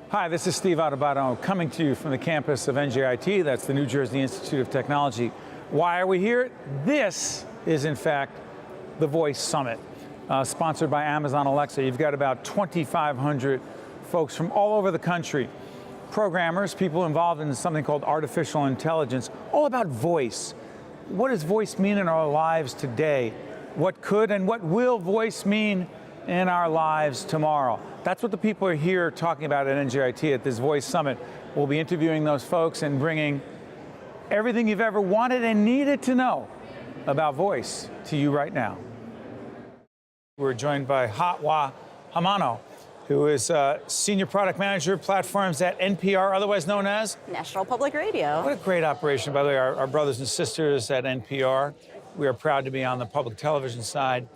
Hi, this is Steve Adubato coming to you from the campus of NJIT, that's the New Jersey Institute of Technology. Why are we here? This is, in fact, the Voice Summit, sponsored by Amazon Alexa. You've got about 2,500 folks from all over the country, programmers, people involved in something called artificial intelligence, all about voice. What does voice mean in our lives today? What could and what will voice mean in our lives tomorrow? That's what the people are here talking about at NJIT at this Voice Summit. We'll be interviewing those folks and bringing everything you've ever wanted and needed to know about voice to you right now. We're joined by Ha-Hoa, who is Senior Product Manager of Platforms at NPR, otherwise known as? National Public Radio. What a great operation, by the way, our brothers and sisters at NPR. We are proud to be on the public television side.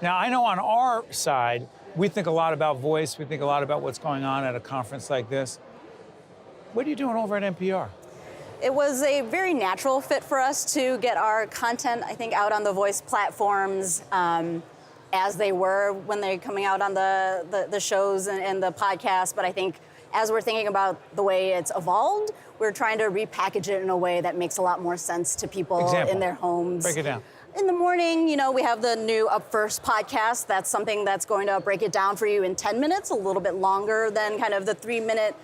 Now, I know on our side, we think a lot about voice. We think a lot about what's going on at a conference like this. What are you doing over at NPR? It was a very natural fit for us to get our content, I think, out on the voice platforms as they were when they're coming out on the shows and the podcast. But I think as we're thinking about the way it's evolved, we're trying to repackage it in a way that makes a lot more sense to people in their homes. Break it down. In the morning, you know, we have the new Up First podcast. That's something that's going to break it down for you in 10 minutes, a little bit longer than kind of the 3-minute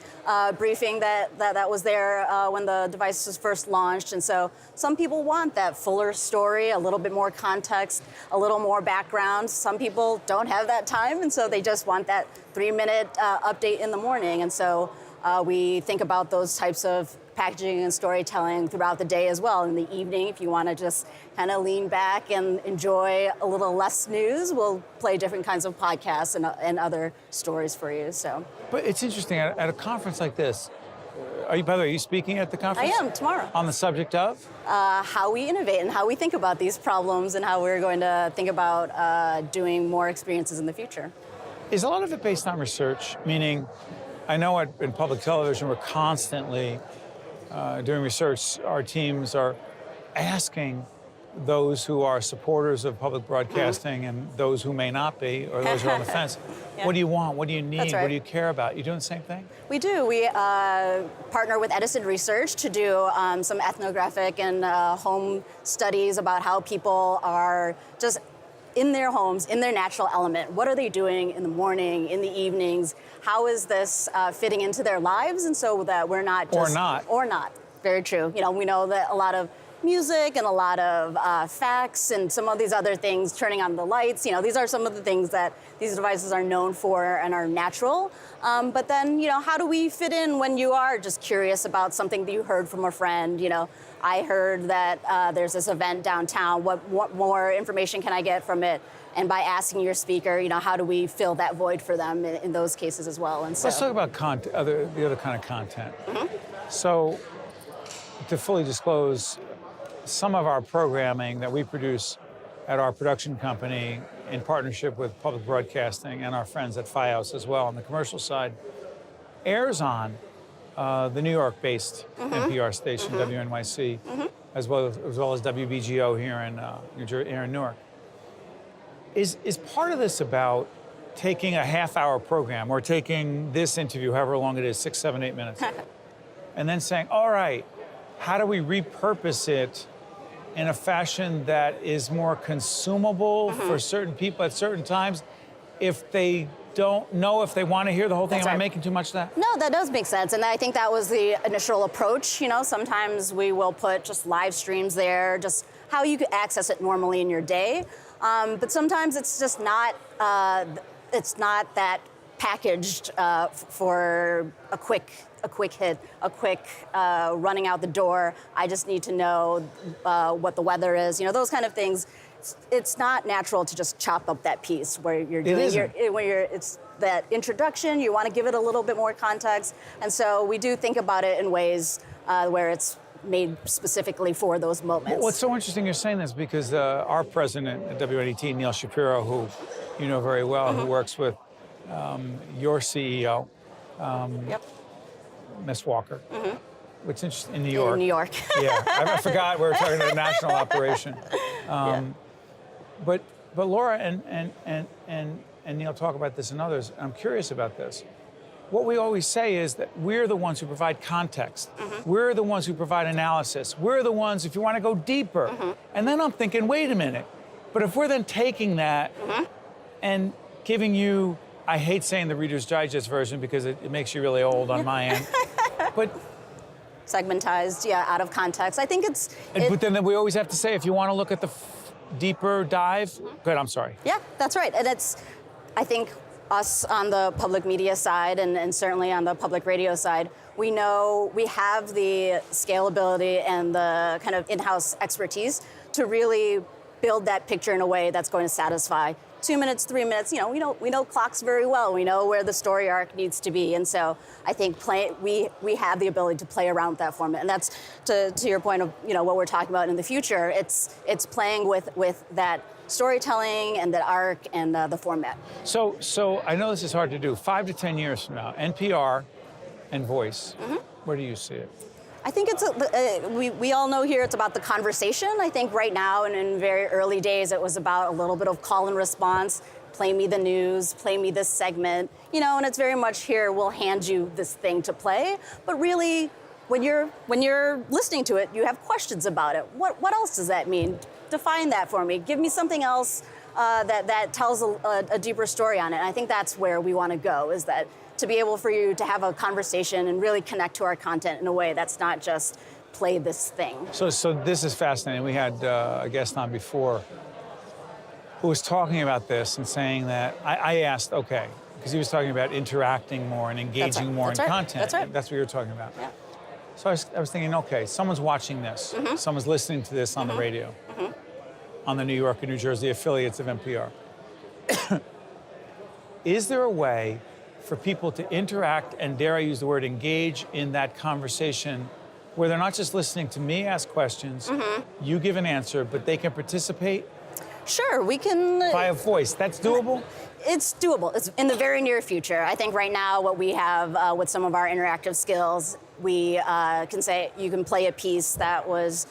briefing that was there when the device was first launched. And so some people want that fuller story, a little bit more context, a little more background. Some people don't have that time, and so they just want that 3-minute update in the morning. And so we think about those types of packaging and storytelling throughout the day as well. In the evening, if you want to just kind of lean back and enjoy a little less news, we'll play different kinds of podcasts and other stories for you. So, but it's interesting, at a conference like this, by the way, are you speaking at the conference? I am, tomorrow. On the subject of? How we innovate and how we think about these problems and how we're going to think about doing more experiences in the future. Is a lot of it based on research? Meaning, I know in public television, we're constantly doing research. Our teams are asking those who are supporters of public broadcasting and those who may not be, or those who are on the fence, what do you want? What do you need? That's right. What do you care about? You doing the same thing? We do. We partner with Edison Research to do some ethnographic and home studies about how people are just in their homes, in their natural element. What are they doing in the morning, in the evenings? How is this fitting into their lives? And so that we're not just... Or not. Very true. You know, we know that a lot of music and a lot of facts and some of these other things, turning on the lights, you know, these are some of the things that these devices are known for and are natural. But then, you know, how do we fit in when you are just curious about something that you heard from a friend? You know, I heard that there's this event downtown. What more information can I get from it? And by asking your speaker, you know, how do we fill that void for them in those cases as well? And so let's talk about the other kind of content. So, to fully disclose, some of our programming that we produce at our production company in partnership with public broadcasting and our friends at FiOS as well on the commercial side airs on the New York-based NPR station, WNYC, as well as WBGO here in Newark. Is part of this about taking a half-hour program or taking this interview, however long it is, 6, 7, 8 minutes, and then saying, all right, how do we repurpose it in a fashion that is more consumable for certain people at certain times if they don't know if they want to hear the whole thing? Am I making too much of that? No, that does make sense. And I think that was the initial approach. You know, sometimes we will put just live streams there, just how you could access it normally in your day. But sometimes it's just not that packaged for a quick hit, a quick running out the door. I just need to know what the weather is. You know, those kind of things. It's not natural to just chop up that piece where you're doing it's that introduction. You want to give it a little bit more context, and so we do think about it in ways where it's made specifically for those moments. What's so interesting you're saying this because our president at WNET, Neil Shapiro, who you know very well, who works with your CEO, Ms. Walker, which is interesting, in New York. In New York. Yeah, I forgot we were talking about a national operation. But Laura and Neil talk about this and others. I'm curious about this. what we always say is that we're the ones who provide context. We're the ones who provide analysis. We're the ones, if you want to go deeper. And then I'm thinking, wait a minute. But if we're then taking that and giving you, I hate saying the Reader's Digest version because it makes you really old on my end, but Segmentized, yeah, out of context. I think it's... but then we always have to say, if you want to look at the deeper dive, good, I'm sorry. Yeah, that's right. And it's, I think, us on the public media side and certainly on the public radio side, we know we have the scalability and the kind of in-house expertise to really build that picture in a way that's going to satisfy 2 minutes, 3 minutes. You know, we know clocks very well. We know where the story arc needs to be, and so I think we have the ability to play around with that format. And that's to your point of what we're talking about in the future. It's playing with that storytelling and that arc and the format. So I know this is hard to do. 5 to 10 years from now, NPR and Voice. Where do you see it? I think it's we all know here it's about the conversation. I think right now and in very early days it was about a little bit of call and response, play me the news, play me this segment, and it's very much here we'll hand you this thing to play. But really, when you're listening to it, you have questions about it. What else does that mean? Define that for me. Give me something else that tells a deeper story on it. And I think that's where we want to go, is that to be able for you to have a conversation and really connect to our content in a way that's not just play this thing. So this is fascinating. We had a guest on before who was talking about this and saying that I asked, okay, because he was talking about interacting more and engaging more in content. That's right. That's what you were talking about. Yeah. So I was thinking, okay, someone's watching this. Someone's listening to this on the radio, on the New York and New Jersey affiliates of NPR. Is there a way for people to interact and, dare I use the word, engage in that conversation where they're not just listening to me ask questions, you give an answer, but they can participate? Sure, we can... Via voice, that's doable? It's doable. It's in the very near future. I think right now what we have with some of our interactive skills, we can say, you can play a piece that was,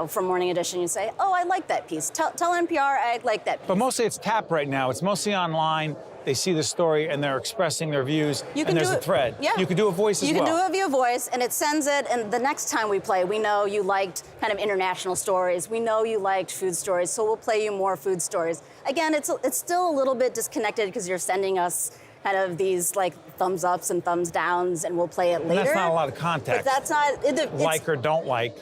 from Morning Edition, you say, oh, I like that piece. Tell NPR I like that piece. But mostly it's tap right now. It's mostly online. They see the story and they're expressing their views, and there's a thread. Yeah. You can do a voice as well. You can do it via voice, and it sends it, and the next time we play, we know you liked kind of international stories. We know you liked food stories, so we'll play you more food stories. Again, it's still a little bit disconnected because you're sending us kind of these like thumbs ups and thumbs downs, and we'll play it later. And that's not a lot of context. But that's not... like or don't like.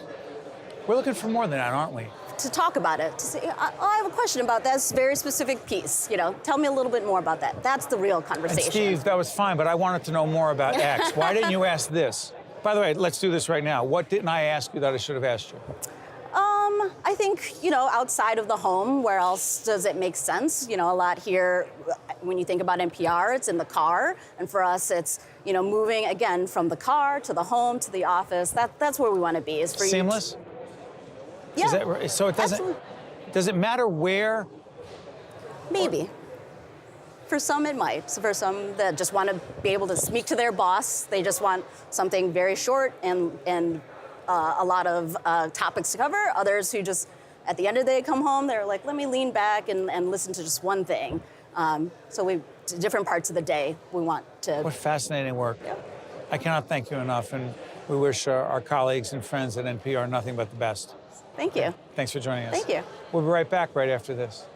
We're looking for more than that, aren't we? To talk about it, to say, I have a question about this very specific piece. Tell me a little bit more about that. That's the real conversation. And Steve, that was fine, but I wanted to know more about X. Why didn't you ask this? By the way, let's do this right now. What didn't I ask you that I should have asked you? I think, outside of the home, where else does it make sense? A lot here, when you think about NPR, it's in the car. And for us, it's, moving, again, from the car to the home to the office. That's where we want to be. Is for seamless? You yeah. Is that right? So it doesn't... Absolutely. Does it matter where? Maybe. For some, it might. So for some that just want to be able to speak to their boss, they just want something very short and a lot of topics to cover. Others who just, at the end of the day, come home, they're like, let me lean back and listen to just one thing. So different parts of the day, we want to... What fascinating work. Yeah. I cannot thank you enough, and we wish our colleagues and friends at NPR nothing but the best. Thank you. Thanks for joining us. Thank you. We'll be right back right after this.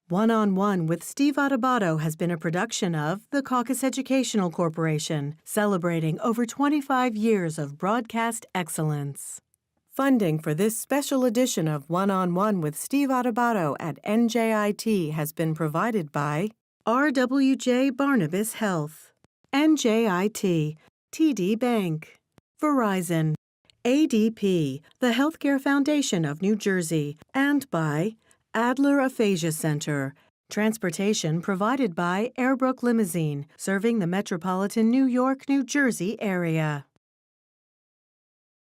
One-on-One with Steve Adubato has been a production of the Caucus Educational Corporation, celebrating over 25 years of broadcast excellence. Funding for this special edition of One-on-One with Steve Adubato at NJIT has been provided by RWJ Barnabas Health, NJIT, TD Bank, Verizon, ADP, the Healthcare Foundation of New Jersey, and by Adler Aphasia Center. Transportation provided by Airbrook Limousine, serving the metropolitan New York, New Jersey area.